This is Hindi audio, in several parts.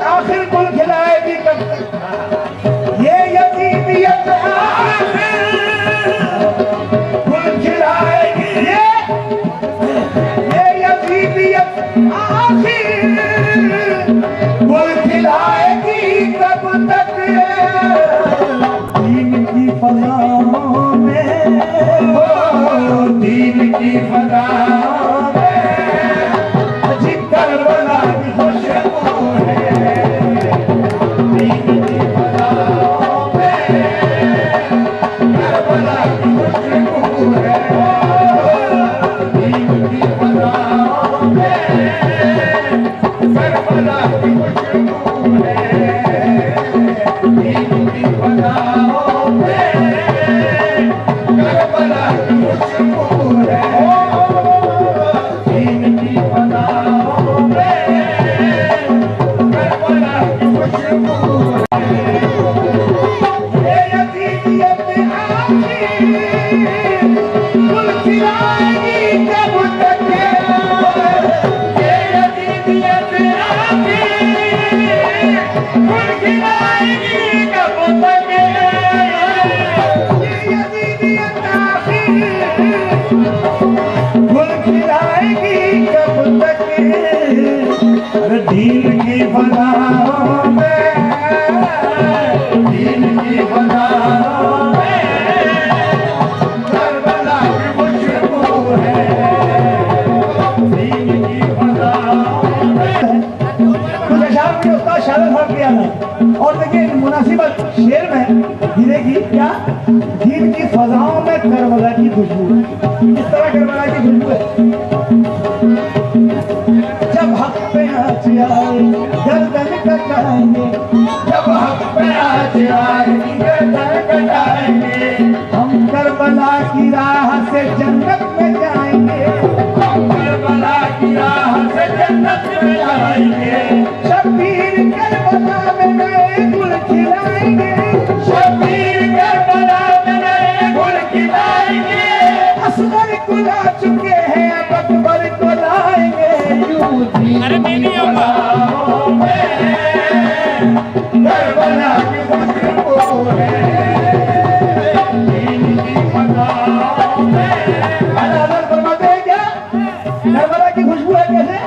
आखिर गुल खिलाएगी कब तक? ये यतीमियत आखिर गुल खिलाएगी, ये यतीमियत आखिर गुल खिलाएगी कब तक? दीन की फजाओं में, दीन की फजाओं में अजीब करबला की खुशबू है। दीन की फजाओं में करबला की खुशबू है। दीन की फजाओं में करबला की खुशबू है। दीन की फजाओं में करबला की खुशबू है। दीन की फजाओं में करबला की खुशबू है। ये यतीमियत आखिर गुल खिलाएगी कब तक? ये यतीमियत आखिर गुल खिलाएगी कब तक? ये यतीमियत आखिर गुल खिलाएगी कब तक? अरे दीन की फजाओं में, दीन की फजाओं में करबला की खुशबू है। दीन की फजाओं में कुछ अशार भी होता शायद साहब किया था। और देखिए मुनासिबत शेर में गिरेगी क्या? दीन की फजाओं में करबला की खुशबू। इस तरह करबला की खुशबू है। जब हक पे आज आए गर्दन कटाएंगे, जब हक पे आज आए गर्दन कटाएंगे, हम करबला की राह से जन्नत में जाएंगे। हम करबला की राह से जन्नत में जाएंगे। शबीर करबला में नए गुल खिलाएंगे। शबीर करबला में नए गुल खिलाएंगे। असगर को ला चुके हैं अब अकबर को लाएंगे। अरे नहीं फजाओं में करबला की खुशबू है। दीन की फजाओं में अदालत फरमाते हैं क्या? करबला की खुशबू है कैसे?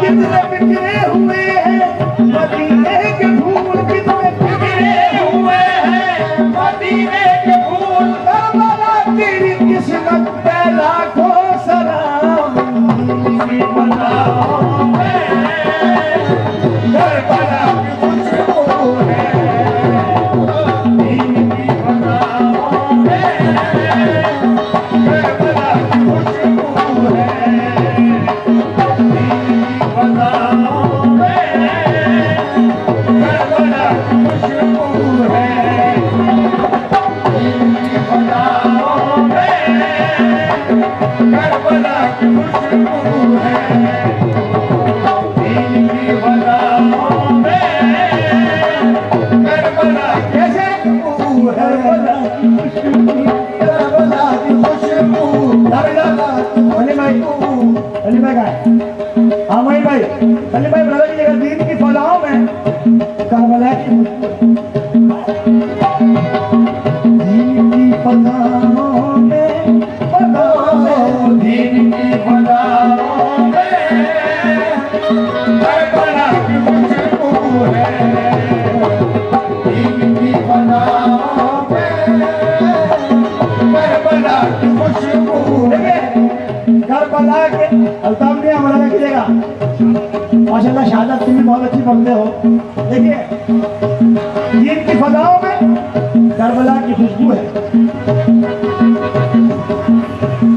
कितने बिखरे हुए हैं मदीने के फूल, कितने बिखरे हुए हैं मदीने के फूल। करबला तेरी किस्मत पे लाखों सलाम। दीन की फजाओं में करबला की खुशबू है। दीन की फजाओं में करबला की खुशबू है। दीन की फजाओं में करबला की खुशबू है। दीन की फजाओं में करबला की खुशबू है। दीन की फजाओं में करबला कैसे खुशबू है? करबला की खुशबू। अली भाई, अली भाई का हाँ मई भाई, अली भाई बता दीजिएगा दीन की फजाओं में करबला की खुशबू। दीन की फजाओं में, दीन की फजाओं में करबला की खुशबू है। दीन की फजाओं में करबला की खुशबू है। करबला के अल्ताफ ने हमारा कीजिएगा। माशाल्लाह शहादत तुम भी बहुत अच्छी पढ़ते हो। देखिए दीन की फजाओं में करबला की खुशबू है।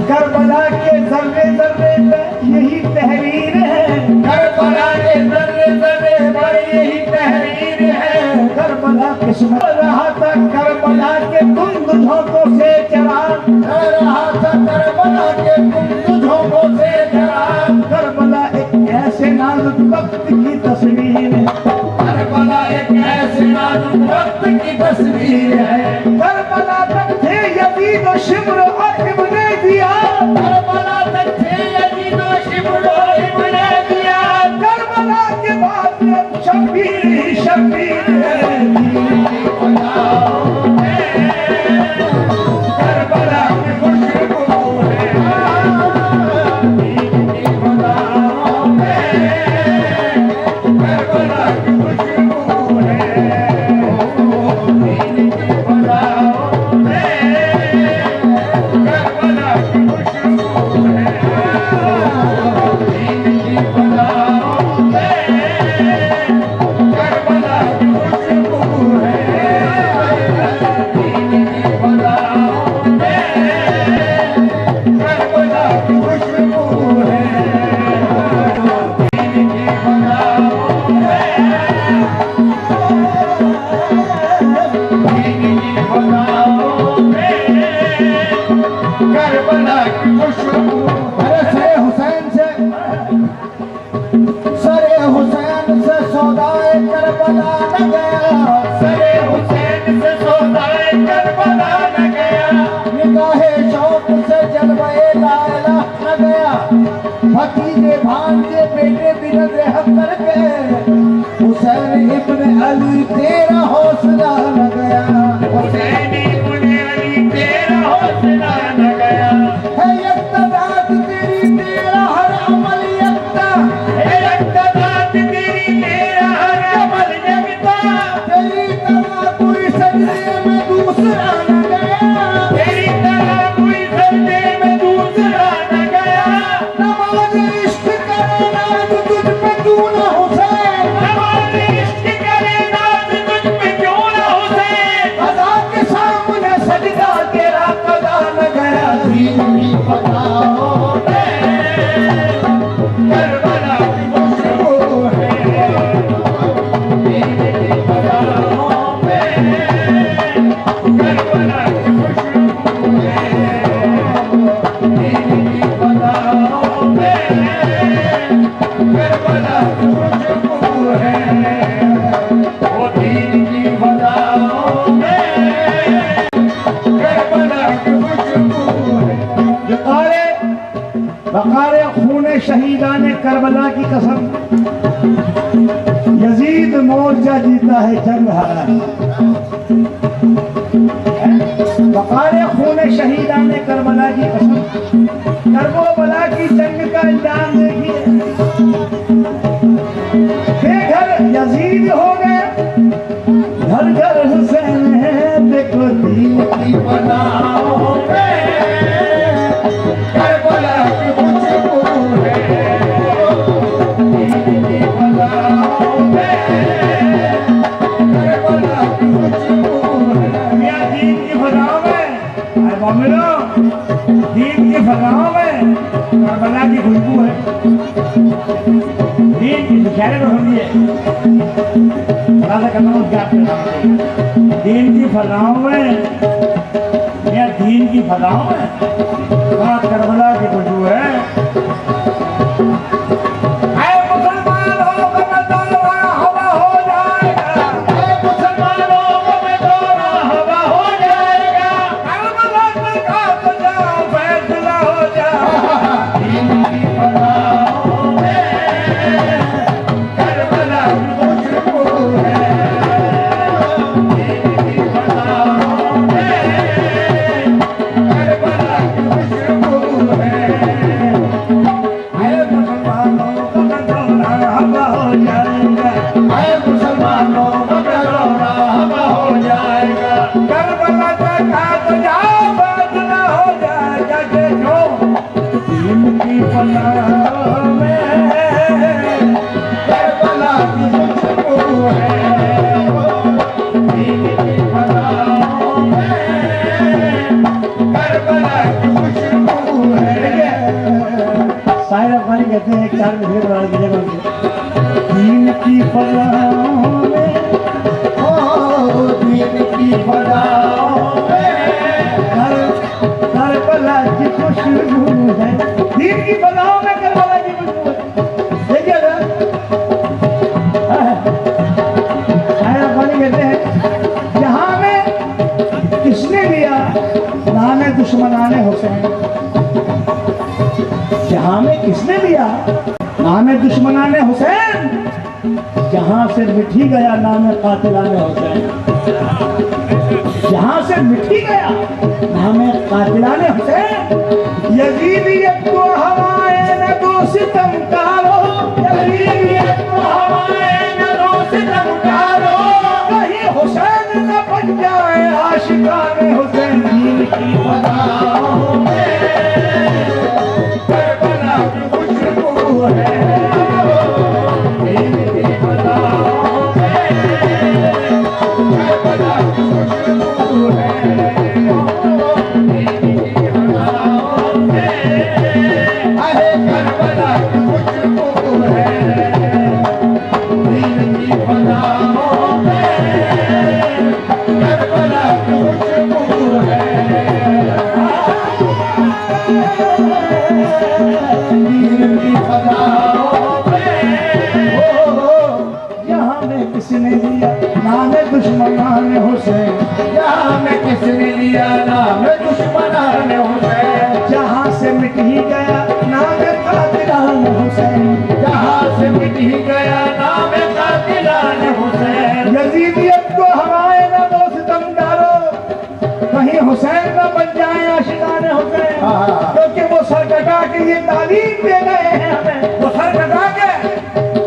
करबला के जर्रे जर्रे पे यही तहरीर है। करबला के जर्रे जर्रे पर यही तहरीर है। करबला किस्मत रहा था करबला के कुंद झोंकों से चरा रहा था। करबला के कुंद झोंकों से चरा। करबला एक ऐसे नाजुक वक्त की तस्वीर है। करबला एक ऐसे नाजुक वक्त की तस्वीर है। करबला तक थे यजीद और शिम्र और इब्ने ज़ियाद। करबला तक थे यजीद और शिम्र और इब्ने ज़ियाद। करबला के बाद हजरत शबीर ही शबीर है। दीन की फदाओं में करबला की खुशबू है। दीन की फदाओं में करबला की खुशबू है। दीन की फदाओं में करबला की खुशबू है। दीन की फदाओं में करबला की खुशबू है। दीन की फदाओं में करबला की खुशबू है। दीन की फदाओं करबला की खुशबू। अरे सरे हुसैन से सौदाए करबला न गया। सरे हुसैन से सौदाए करबला न गया। निगाहे शौक से जलवाए लायला न गया। भतीजे भांजे बेटे बिन रह करके हुसैन इब्न अली तेरा हौसला न गया। हुसैन इब्न अली तेरा हौसला न गया। है यक्तदात तेरी तेरा हर अमल यक्ता। है यक्तदात तेरी तेरा हर अमल यक्ता। तेरी तरह कोई सजदे में दूसरा न गया। तेरी तरह कोई सजदे में दूसरा न गया। नमाज इश्क करे नाज तुझ पे क्यों न हुसैन। नमाज इश्क करे नाज तुझ पे क्यों न हुसैन। अदा के सामने सजदा तेरा कदा न गया। दीन की फदाओं में करबला की खुशबू है। दीन की फदाओं में करबला की खुशबू है। दीन की फदाओं में करबला की खुशबू है। वो दीन की फदाओं में करबला की खुशबू है। बकारे खून शहीदान करबला की कसम, यजीद मोर्चा जीता है जंग हारा। बकारे खून शहीदान करबला की कसम, करबला की जंग का अंजाम देखिए। बेघर यजीद हो गए, घर घर हुसैन है। देखो दीन की फदाओं में करबला की खुशबू है। दीन की फदाओं में करबला की खुशबू है। या दीन की फदाओं में, अरे मोमिनो, दीन की फदाओं में करबला की खुशबू है। दीन की दुखैरे तो समझिए, राजा करना क्या दीन की फदाओं में या दीन की फदाओं में बात करबला की खुशबू है। मुसलमानों का दौरा हवा हो जाएगा। मुसलमानों का दौरा हवा हो जाएगा। करबला का सजा फैसला हो जाएगा। दीन की फदाओं में करबला की खुशबू है। दीन की फदाओं में करबला की खुशबू है। मुसलमानों का दौरा हवा हो जाएगा। मुसलमानों का दौरा हवा हो जाएगा। करबला का सजा फैसला हो जाएगा। देखो दीन की फदाओं में करबला की खुशबू है। दीन की फदाओं में करबला की खुशबू है। शायर अफगानी कहते हैं, एक चार में फिर बना दीजिएगा। दीन की फदाओं में, ओ दीन की फदाओं में करबला की खुशबू है। दीन की फदाओं में करबला की खुशबू है। देखिएगा, शायर अफगानी कहते हैं, जहां में किसने लिया नाम दुश्मनाने हुसैन। जहां में किसने लिया नाम दुश्मनाने हुसैन। जहां से मिठी गया नाम कातिलाने हुसैन, जहां से मिठी गया नाम कातिलाने हुसैन। यजीदियत को हवाए न दो सितम कारो, यजीदियत को हवाए न दो सितम कारो, कहीं हुसैन न बन जाए आशिकाने हुसैन। दीन की फदाओं में करबला की खुशबू है, दीन की फदाओं में करबला की खुशबू है, दीन की फदाओं में अरे करबला की खुशबू है, दीन की फदाओं में करबला की खुशबू है, दीन की फदाओं में। यहाँ में किसने लिया नाम दुश्मनान हुसैन, यहाँ में किसने लिया नाम दुश्मनान हुसैन। जहाँ से मिट ही गया नाम कातिलान हुसैन, जहाँ से मिट ही गया नाम कातिलान हुसैन। यजीदियत को हवाए न दो सितम डालो, कहीं हुसैन न बन जाए आशिकान हुसैन। क्योंकि वो सर कटा के ये तालीम दे गए हैं हमें, वो सर कटा के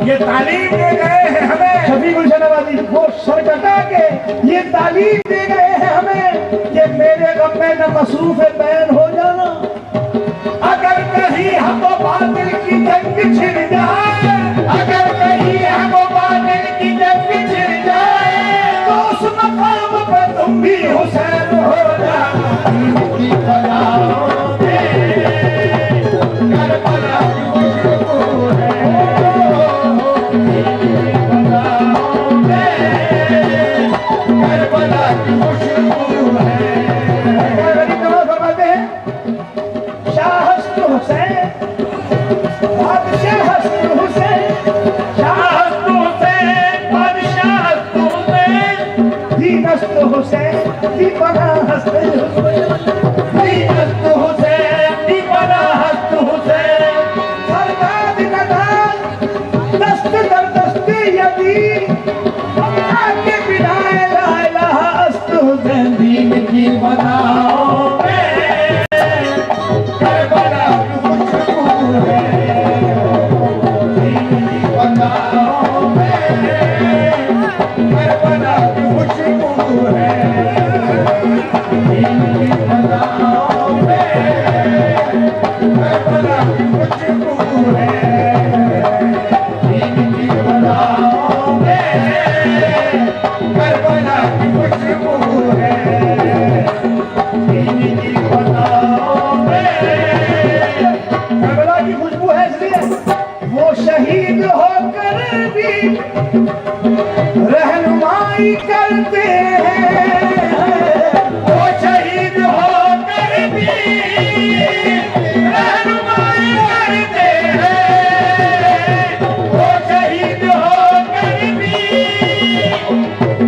ये तालीम दे गए हैं हमें। शफी गुलशन नवाजी वो सर कटा के ये तालीम दे गए हैं हमें कि मेरे गम में न मसरूफ बैन हो जाना। अगर कहीं हमको बातिल की जंग छिड़ जाए, अगर कहीं हमको बातिल की जंग छिड़ जाए, तो उस मकाम पर तुम भी हुसैन हो जाना। दीन की फदाओं में करबला की खुशबू है, दीन की फदाओं में करबला की खुशबू है। फरमाते हैं शाहस्त हुसैन, बादशाहस्त हुसैन, शाहस्त हुसैन, बादशाहस्त हुसैन, दीनस्त हुसैन, दीवानाहस्त हुसैन, दीनस्त हुसैन, दीवानाहस्त हुसैन। सरदाद नदान दस्त दर दस्त यदीन, अल्लाह के बिना ला इलाहा अस्त हुसैन। दीन की फदाओं में करबला की खुशबू है, दीन की फदाओं में करबला की खुशबू है, दीन की फदाओं में करबला की खुशबू है, दीन की फदाओं में करबला की खुशबू है, दीन की फदाओं में करबला की खुशबू है। इसलिए वो शहीद होकर भी रहनुमाई करते हैं, वो शहीद होकर भी रहनुमाई करते हैं, वो शहीद होकर भी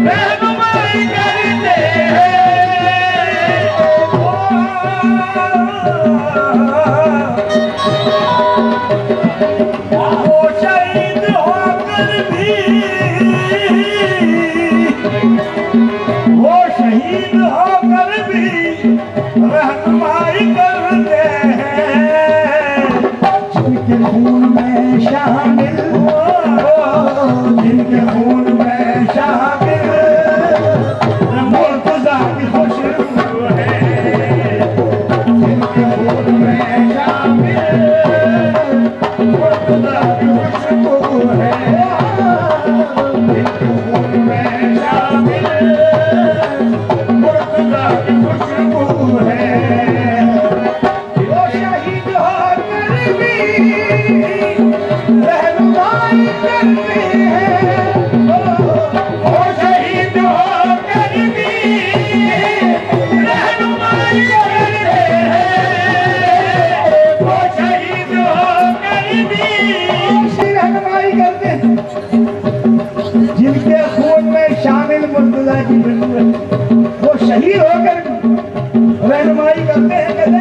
रहनुमाई करते हैं। वो शहीद होकर भी, वो शहीद होकर भी रहनुमाई करते हैं। जिनके खून में शामिल हो, जिनके खून में शामिल मुर्तज़ा की खुशबू है, जिनके खून में शामिल मुर्तज़ा की खुशबू है, जिनके खून में शामिल मुर्तज़ा की खुशबू है। वो शहीद होकर भी रहनुमाई करते हैं, वो शहीद होकर भी रहनुमाई करते हैं, वो शहीद होकर भी रहनुमाई करते हैं। जिनके खून में शामिल मुर्तज़ा की खुशबू है, वो शहीद होकर रहनुमाई करते हैं। कहते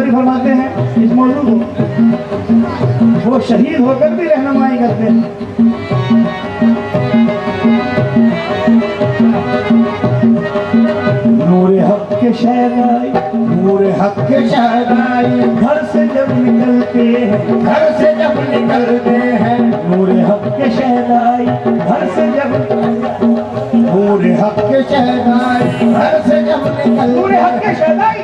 फरमाते हैं इस मौजूद को, वो शहीद होकर भी रहनुमाई करते हैं। नूरे हक के शहनाई, नूरे हक के शहनाई घर से जब निकलते हैं, घर से जब निकलते हैं, नूरे हक के शहनाई घर से जब नूरे हक के शहनाई घर से जब नूरे हक निकलते के शहनाई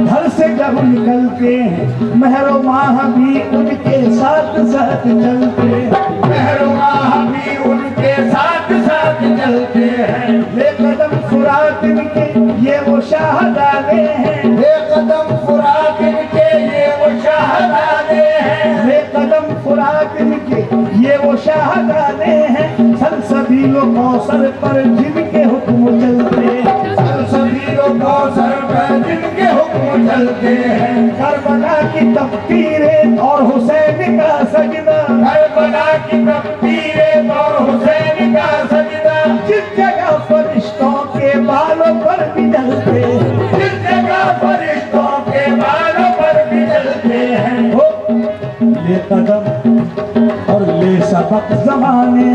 घर से जब निकलते हैं, महरो माह भी उनके साथ साथ चलते हैं। महरुमाह भी उनके साथ साथ चलते हैं। ये कदम फुरात इनके ये वो शाहजादे हैं, बेकदम फुरात इनके ये वो शाहजादे हैं। ये कदम फुरात इनके ये वो शाहजादे हैं। सलसबीलो कौसर पर जिनके हुक्म चलते हैं, सलसबीलों को सर पर जिनके हुक्म चलते हैं। करबला की तकदीरें और हुसैन का सजदा, करबला की तकदीरें और हुसैन का सजदा, जिस जगह फरिश्तों के बालों पर भी जलते हैं। जिस जगह फरिश्तों के बालों पर भी चलते हैं। हो ले कदम और ले सबक जमाने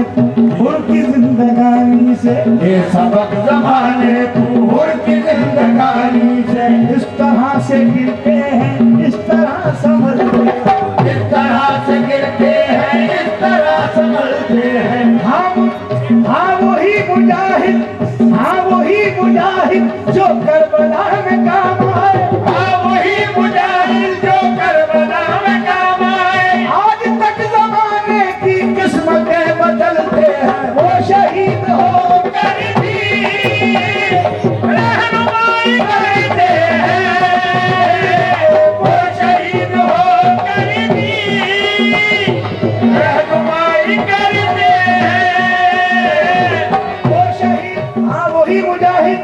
हुर की जिंदगानी से, ये सबक जमाने हुर की जिंदगानी से। इस तरह से गिरते हैं इस तरह संभलते हैं। इस तरह से गिरते हैं इस तरह संभलते हैं। हाँ वही मुजाहिद, हाँ वही मुजाहिद जो करबला में काम आए। हाँ वही मुजाहिद जो करबला में काम आए। आज तक जमाने की किस्मतें बदलते हैं, वो शहीद हो कर दी रहनुमाई करते हैं। वो शहीद हो कर दी रहनुमाई करते हैं। वो शहीद, हाँ वही मुजाहिद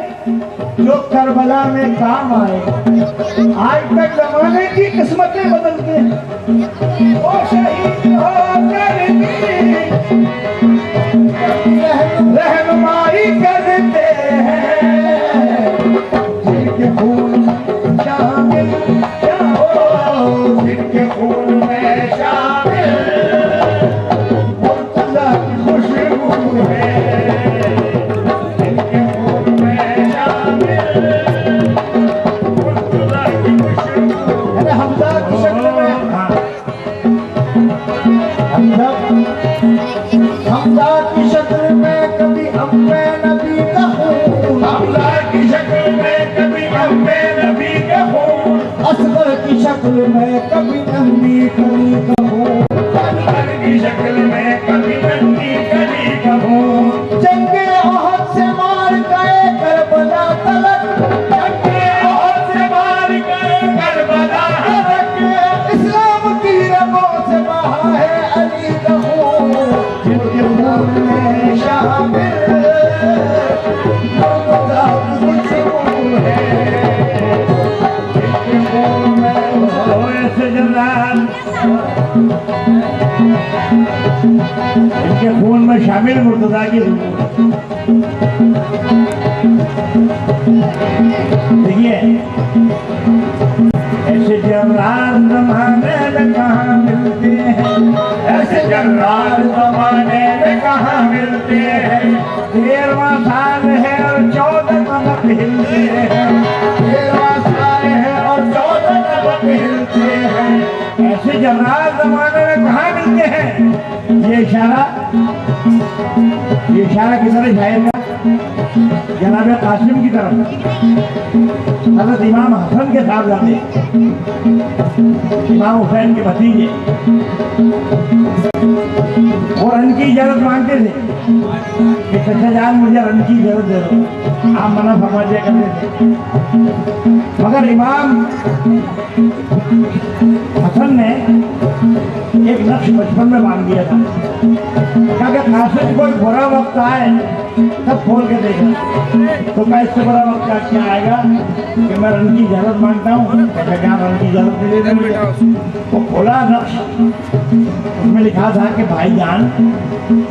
जो करबला में काम आए। आज तक जमाने की किस्मतें बदलते हैं, वो शहीद होकर भी रहनुमाई करते हैं। जिनके खून में शामिल क्या हो, जिनके खून में शामिल मुर्तजा की खुशबू है। जिनके खून में शामिल मुर्तजा की खुशबू। अरे हमजा की शक्ल में, हमजा की शक्ल में कभी अम्मे नबी का खून। हमजा की शक्ल में कभी अम्मे नबी का खून। असगर की शक्ल में कभी नन्ही कली का खून। असगर की शक्ल में कभी नन्ही कली का खून। जंगे ओहद से मार गए करबला तलक, जंगे ओहद से मार गए करबला तलक। इस्लाम की रगों से बहा है अली का खून। जिनके खून में शामिल मुर्तजा की खुशबू है। जिनके खून में ओ ऐसे जलाल, इनके खून में शामिल मुर्तजा की रूह। देखिए ऐसे जर्रार जमाने में कहाँ मिलते हैं, ऐसे जर्रार जमाने में कहाँ मिलते हैं। 13वां साल है और 14 नमक हिलते हैं। 13वां साल है और 14 नमक हिलते हैं। ऐसे जर्रार जमाने में कहाँ मिलते हैं। ये इशारा किस तरह जाएगा, जनाब कासिम की तरफ। हजरत इमाम हसन के साथ जाते, इमाम हुसैन के भतीजे, वो रन की इजाजत मांगते थे कि सच्चा जान मुझे रन की इजाजत दे दो। आप मना फरमा दिया करते थे, मगर इमाम हसन ने एक नक्श बचपन में बांध दिया था। कहा कि कासिम कोई बुरा वक्त आए तब खोल के देखना। तो मैं इससे बड़ा वक्त क्या आएगा कि मैं रन की इजाजत मांगता हूँ, क्या रन की इजाजत दे देंगे। वो खोला नक्श, उसमें लिखा था कि भाईजान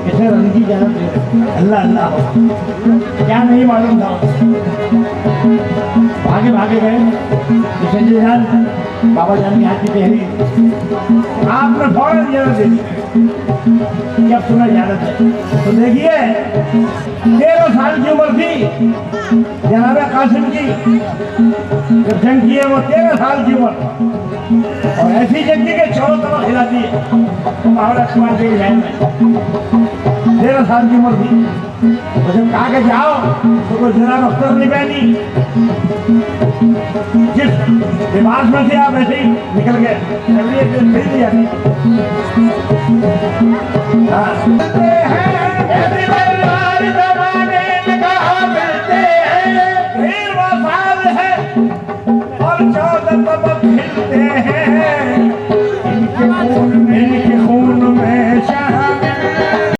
इसे रन की इजाजत दे दे। अल्लाह अल्लाह, क्या नहीं मालूम था। भागे भागे गए संजय जान, बाबा जान की हाथ की तहरीर, आपने फौरन इजाजत दे दी। ये अब तुम्हें इजाजत है। तो देखिए 13 साल की उम्र थी जनाब कासिम की, जब जंग की है वो 13 साल की उम्र, और ऐसी जंग की कि चारों तरफ हिलाती है महाराज कुमार के महल में। 13 साल की उम्र थी, और जब कहा के जाओ तो कोई जनाब अख्तर नहीं पहनी, जिस लिबास में थे आप ऐसे ही निकल गए, फिर भी जाती।